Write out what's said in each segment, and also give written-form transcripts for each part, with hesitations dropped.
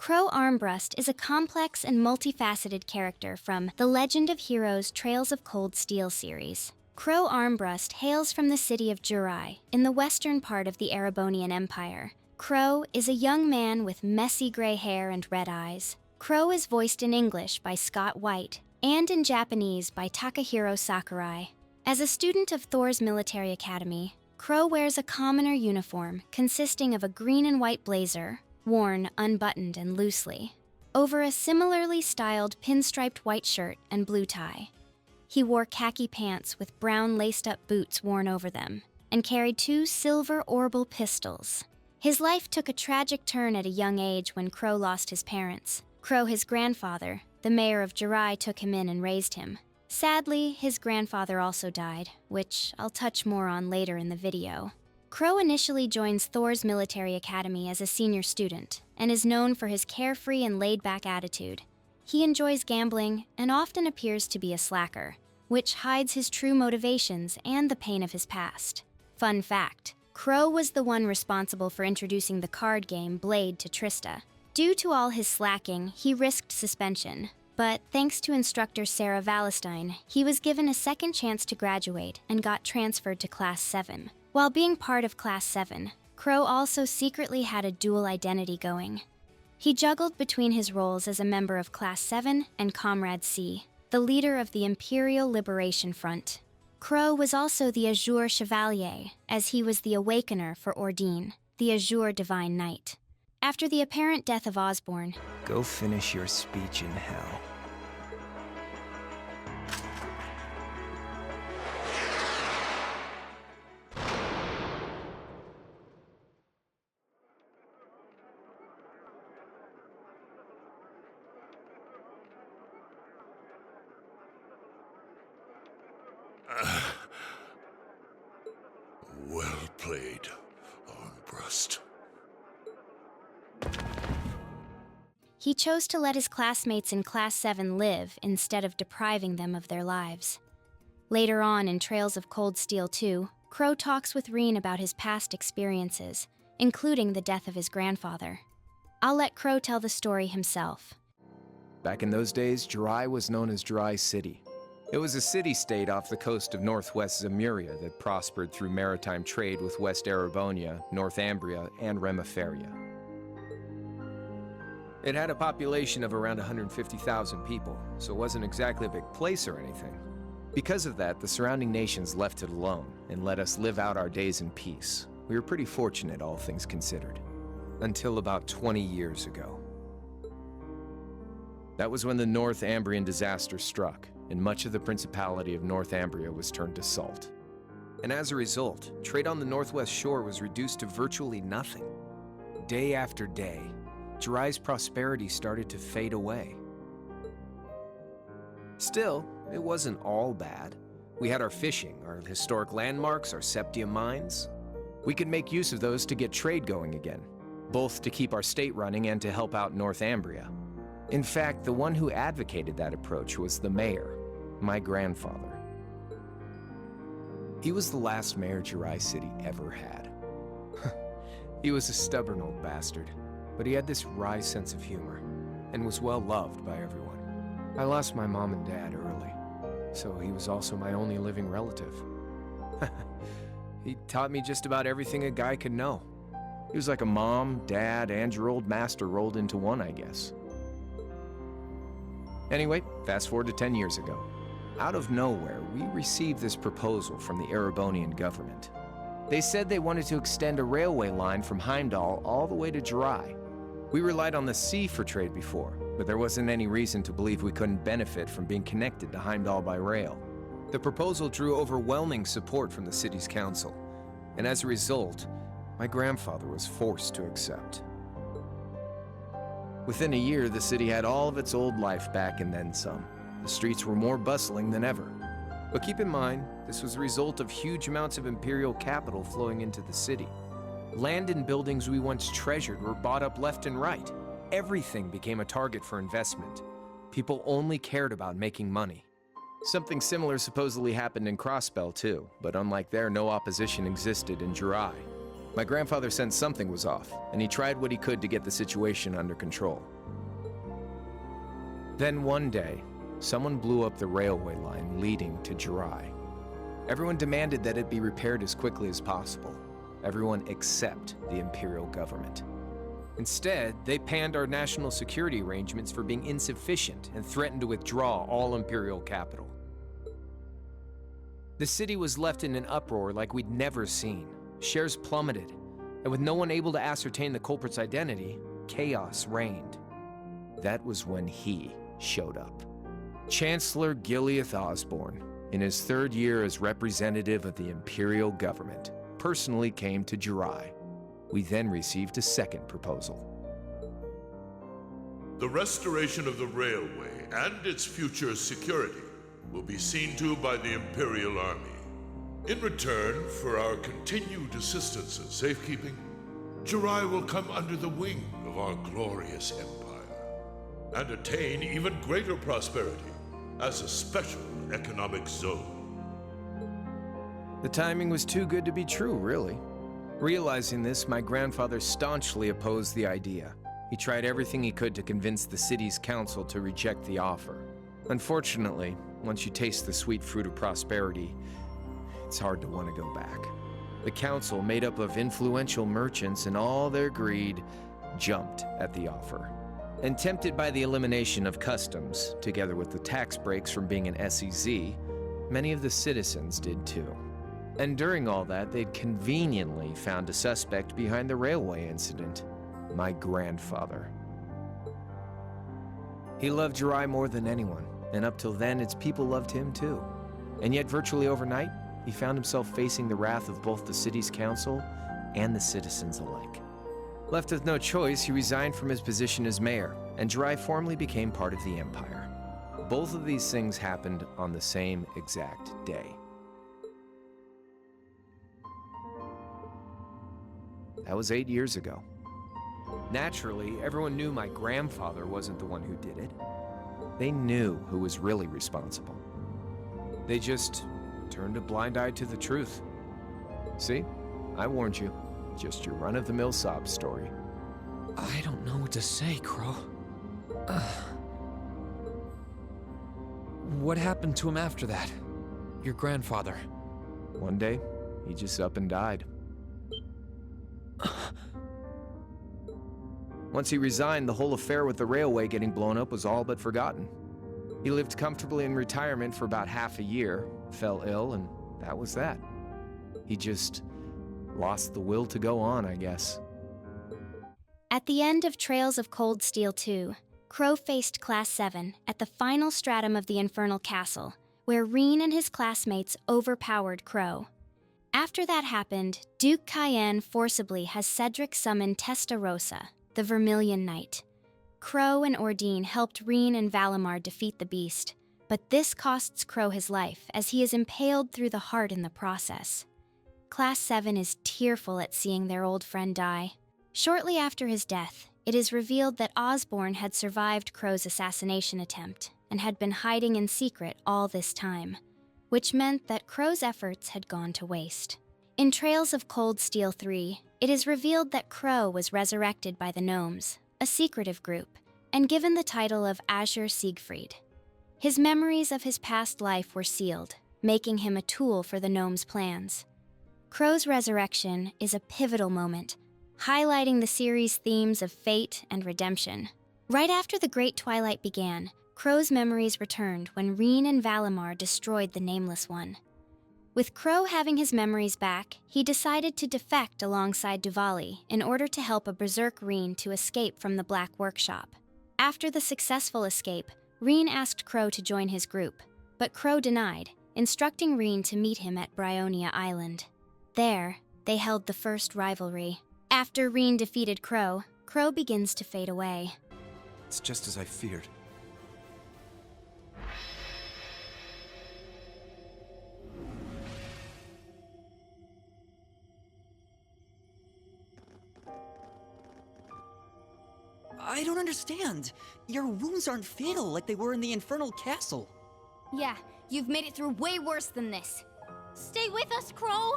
Crow Armbrust is a complex and multifaceted character from The Legend of Heroes Trails of Cold Steel series. Crow Armbrust hails from the city of Jurai, in the western part of the Erebonian Empire. Crow is a young man with messy gray hair and red eyes. Crow is voiced in English by Scott White and in Japanese by Takahiro Sakurai. As a student of Thor's military academy, Crow wears a commoner uniform consisting of a green and white blazer, worn unbuttoned and loosely, over a similarly styled pinstriped white shirt and blue tie. He wore khaki pants with brown laced-up boots worn over them, and carried 2 silver orbital pistols. His life took a tragic turn at a young age when Crow lost his parents. Crow, his grandfather, the mayor of Jurai, took him in and raised him. Sadly, his grandfather also died, which I'll touch more on later in the video. Crow initially joins Thor's military academy as a senior student, and is known for his carefree and laid-back attitude. He enjoys gambling and often appears to be a slacker, which hides his true motivations and the pain of his past. Fun fact, Crow was the one responsible for introducing the card game Blade to Trista. Due to all his slacking, he risked suspension, but thanks to instructor Sarah Valestein, he was given a second chance to graduate and got transferred to Class 7. While being part of Class 7, Crow also secretly had a dual identity going. He juggled between his roles as a member of Class 7 and Comrade C, the leader of the Imperial Liberation Front. Crow was also the Azure Chevalier, as he was the Awakener for Ordine, the Azure Divine Knight. After the apparent death of Osborne, go finish your speech in hell. Well played, Armbrust. he chose to let his classmates in Class 7 live instead of depriving them of their lives. Later on in Trails of Cold Steel 2, Crow talks with Reen about his past experiences, including the death of his grandfather. I'll let Crow tell the story himself. Back in those days, Jurai was known as Jurai City. It was a city-state off the coast of northwest Zemuria that prospered through maritime trade with West Erebonia, Northumbria, and Remiferia. It had a population of around 150,000 people, so it wasn't exactly a big place or anything. Because of that, the surrounding nations left it alone and let us live out our days in peace. We were pretty fortunate, all things considered. Until about 20 years ago. That was when the Northumbrian disaster struck, and much of the Principality of Northumbria was turned to salt. And as a result, trade on the northwest shore was reduced to virtually nothing. Day after day, Jurai's prosperity started to fade away. Still, it wasn't all bad. We had our fishing, our historic landmarks, our septia mines. We could make use of those to get trade going again, both to keep our state running and to help out Northumbria. In fact, the one who advocated that approach was the mayor, my grandfather. He was the last mayor Jurai City ever had. He was a stubborn old bastard, but he had this wry sense of humor, and was well loved by everyone. I lost my mom and dad early, so he was also my only living relative. He taught me just about everything a guy could know. He was like a mom, dad, and your old master rolled into one, I guess. Anyway, fast forward to 10 years ago. Out of nowhere, we received this proposal from the Erebonian government. They said they wanted to extend a railway line from Heimdall all the way to Jurai. We relied on the sea for trade before, but there wasn't any reason to believe we couldn't benefit from being connected to Heimdall by rail. The proposal drew overwhelming support from the city's council, and as a result, my grandfather was forced to accept. Within a year, the city had all of its old life back and then some. The streets were more bustling than ever. But keep in mind, this was a result of huge amounts of imperial capital flowing into the city. Land and buildings we once treasured were bought up left and right. Everything became a target for investment. People only cared about making money. Something similar supposedly happened in Crossbell too, but unlike there, no opposition existed in Jurai. My grandfather sensed something was off, and he tried what he could to get the situation under control. Then one day, someone blew up the railway line leading to Jurai. Everyone demanded that it be repaired as quickly as possible. Everyone except the Imperial government. Instead, they panned our national security arrangements for being insufficient and threatened to withdraw all Imperial capital. The city was left in an uproar like we'd never seen. Shares plummeted, and with no one able to ascertain the culprit's identity, chaos reigned. That was when he showed up. Chancellor Gileath Osborne, in his third year as representative of the Imperial government, personally came to Jurai. We then received a second proposal. The restoration of the railway and its future security will be seen to by the Imperial Army. In return for our continued assistance in safekeeping, Jurai will come under the wing of our glorious empire and attain even greater prosperity as a special economic zone. The timing was too good to be true, really. Realizing this, my grandfather staunchly opposed the idea. He tried everything he could to convince the city's council to reject the offer. Unfortunately, once you taste the sweet fruit of prosperity, it's hard to want to go back. The council, made up of influential merchants and all their greed, jumped at the offer. And tempted by the elimination of customs, together with the tax breaks from being an SEZ, many of the citizens did too. And during all that, they'd conveniently found a suspect behind the railway incident, my grandfather. He loved Jurai more than anyone, and up till then, its people loved him too. And yet, virtually overnight, he found himself facing the wrath of both the city's council and the citizens alike. Left with no choice, he resigned from his position as mayor, and Jurai formally became part of the empire. Both of these things happened on the same exact day. That was 8 years ago. Naturally, everyone knew my grandfather wasn't the one who did it. They knew who was really responsible. They just turned a blind eye to the truth. See? I warned you. Just your run-of-the-mill sob story. I don't know what to say, Crow. What happened to him after that? Your grandfather. One day, he just up and died. Once he resigned, the whole affair with the railway getting blown up was all but forgotten. He lived comfortably in retirement for about half a year, fell ill, and that was that. He just lost the will to go on, I guess. At the end of Trails of Cold Steel 2, Crow faced Class 7 at the final stratum of the Infernal Castle, where Reen and his classmates overpowered Crow. After that happened, Duke Cayenne forcibly has Cedric summon Testarossa, the Vermilion Knight. Crow and Ordine helped Reen and Valimar defeat the beast, but this costs Crow his life as he is impaled through the heart in the process. Class 7 is tearful at seeing their old friend die. Shortly after his death, it is revealed that Osborne had survived Crow's assassination attempt and had been hiding in secret all this time, which meant that Crow's efforts had gone to waste. In Trails of Cold Steel 3, it is revealed that Crow was resurrected by the Gnomes, a secretive group, and given the title of Azure Siegfried. His memories of his past life were sealed, making him a tool for the Gnomes' plans. Crow's resurrection is a pivotal moment, highlighting the series' themes of fate and redemption. Right after the Great Twilight began, Crow's memories returned when Reen and Valimar destroyed the Nameless One. With Crow having his memories back, he decided to defect alongside Duvali in order to help a berserk Reen to escape from the Black Workshop. After the successful escape, Reen asked Crow to join his group, but Crow denied, instructing Reen to meet him at Bryonia Island. There, they held the first rivalry. After Reen defeated Crow, Crow begins to fade away. It's just as I feared. I don't understand. Your wounds aren't fatal like they were in the Infernal Castle. Yeah, you've made it through way worse than this. Stay with us, Crow!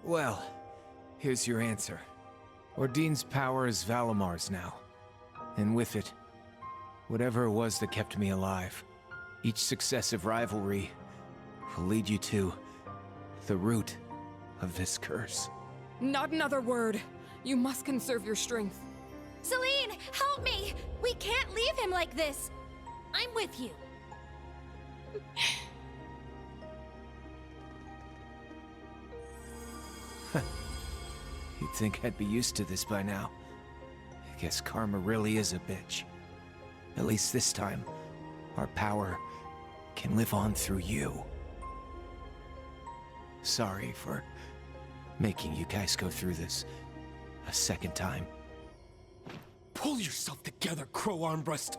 Well, Here's your answer. Ordine's power is Valamar's now. And with it, whatever it was that kept me alive. Each successive rivalry will lead you to the root of this curse. Not another word. You must conserve your strength. Celine, help me! We can't leave him like this! I'm with you. You'd think I'd be used to this by now. I guess karma really is a bitch. At least this time, our power can live on through you. Sorry for making you guys go through this a second time. Pull yourself together, Crow Armbrust.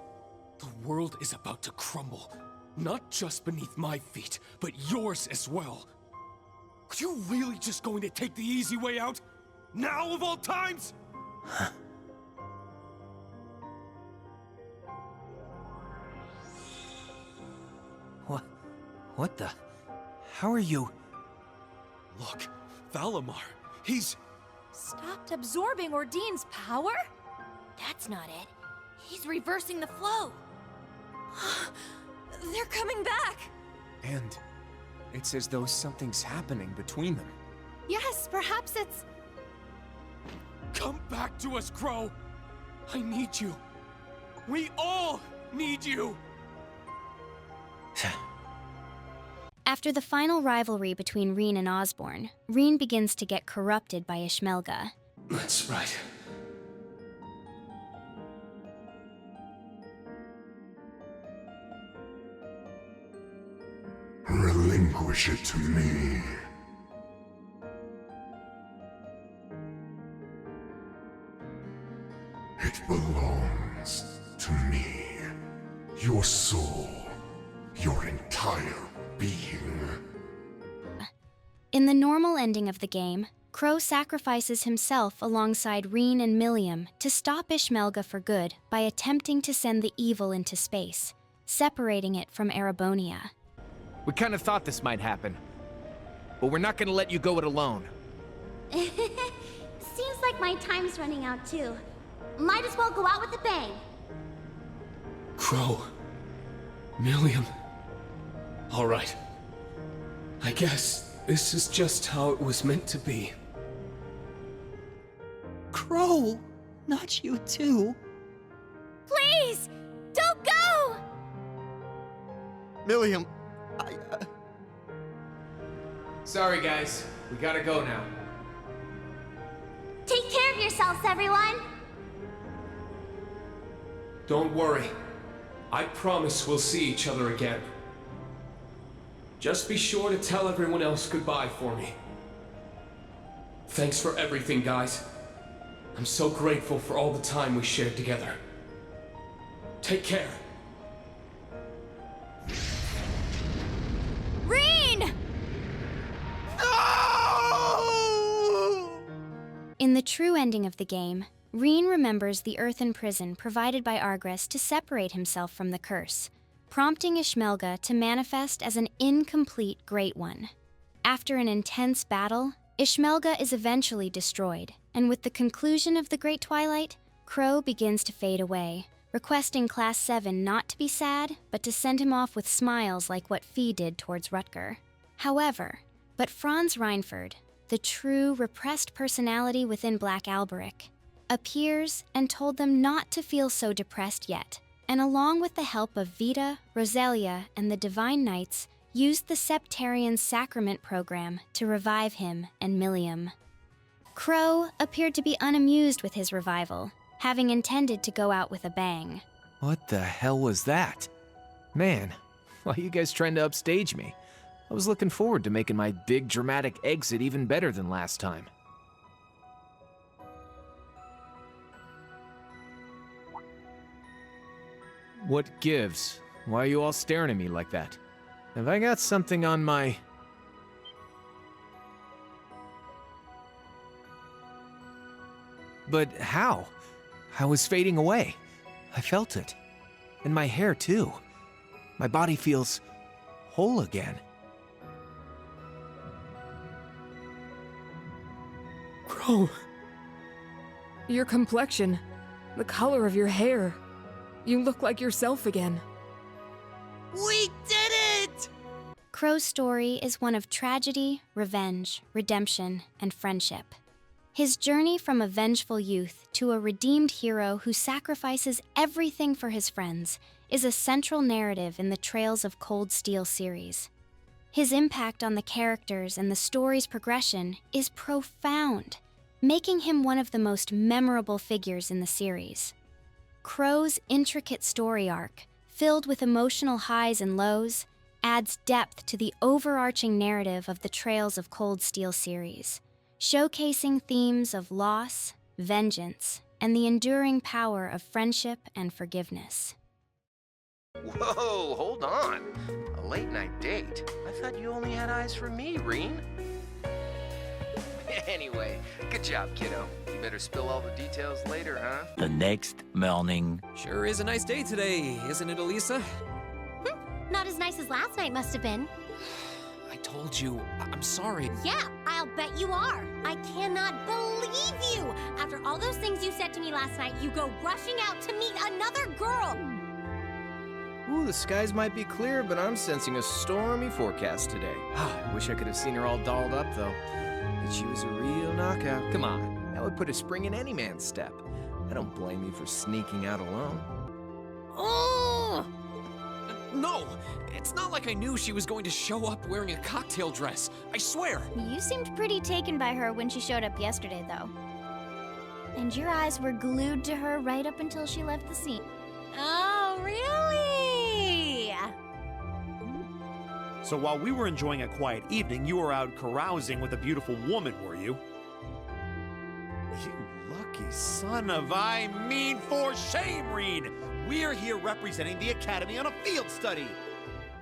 The world is about to crumble. Not just beneath my feet, but yours as well. Are you really just going to take the easy way out? Now of all times? What the? How are you? Look, Valamar, he's... Stopped absorbing Ordine's power? That's not it. He's reversing the flow. They're coming back! And it's as though something's happening between them. Yes, perhaps it's... Come back to us, Crow! I need you. We all need you! After the final rivalry between Reen and Osborne, Reen begins to get corrupted by Ishmelga. That's right. Relinquish it to me. It belongs to me. Your soul, your entire being. In the normal ending of the game, Crow sacrifices himself alongside Reen and Milliam to stop Ishmelga for good by attempting to send the evil into space, separating it from Erebonia. We kind of thought this might happen. But we're not gonna let you go it alone. Seems like my time's running out too. Might as well go out with a bang. Crow. Milliam. All right. I guess this is just how it was meant to be. Crow! Not you too. Please! Don't go! Milliam, Sorry, guys. We gotta go now. Take care of yourselves, everyone! Don't worry. I promise we'll see each other again. Just be sure to tell everyone else goodbye for me. Thanks for everything, guys. I'm so grateful for all the time we shared together. Take care. Reen! In the true ending of the game, Reen remembers the earthen prison provided by Argress to separate himself from the curse, prompting Ishmelga to manifest as an incomplete Great One. After an intense battle, Ishmelga is eventually destroyed, and with the conclusion of the Great Twilight, Crow begins to fade away, requesting Class 7 not to be sad, but to send him off with smiles like what Fie did towards Rutger. However, but Franz Reinford, the true repressed personality within Black Alberic, appears and told them not to feel so depressed yet, and along with the help of Vita, Roselia, and the Divine Knights, used the Septarian Sacrament program to revive him and Milliam. Crow appeared to be unamused with his revival, having intended to go out with a bang. What the hell was that? Man, why are you guys trying to upstage me? I was looking forward to making my big dramatic exit even better than last time. What gives? Why are you all staring at me like that? Have I got something on my... But how? I was fading away. I felt it. And my hair, too. My body feels whole again. Crow. Your complexion, the color of your hair. You look like yourself again. We did it! Crow's story is one of tragedy, revenge, redemption, and friendship. His journey from a vengeful youth to a redeemed hero who sacrifices everything for his friends is a central narrative in the Trails of Cold Steel series. His impact on the characters and the story's progression is profound, making him one of the most memorable figures in the series. Crow's intricate story arc, filled with emotional highs and lows, adds depth to the overarching narrative of the Trails of Cold Steel series, showcasing themes of loss, vengeance, and the enduring power of friendship and forgiveness. Whoa, hold on. A late-night date? I thought you only had eyes for me, Reen. Anyway, good job, kiddo. You better spill all the details later, huh? The next morning. Sure is a nice day today, isn't it, Elisa? Not as nice as last night must have been. I told you, I'm sorry. Yeah, I'll bet you are. I cannot believe you. After all those things you said to me last night, you go rushing out to meet another girl. Ooh, the skies might be clear, but I'm sensing a stormy forecast today. I wish I could have seen her all dolled up, though. But she was a real knockout. Come on, that would put a spring in any man's step. I don't blame you for sneaking out alone. Oh! No! It's not like I knew she was going to show up wearing a cocktail dress. I swear! You seemed pretty taken by her when she showed up yesterday, though. And your eyes were glued to her right up until she left the scene. Oh, really? So while we were enjoying a quiet evening, you were out carousing with a beautiful woman, were you? You lucky son of for shame, Reen! We're here representing the Academy on a field study.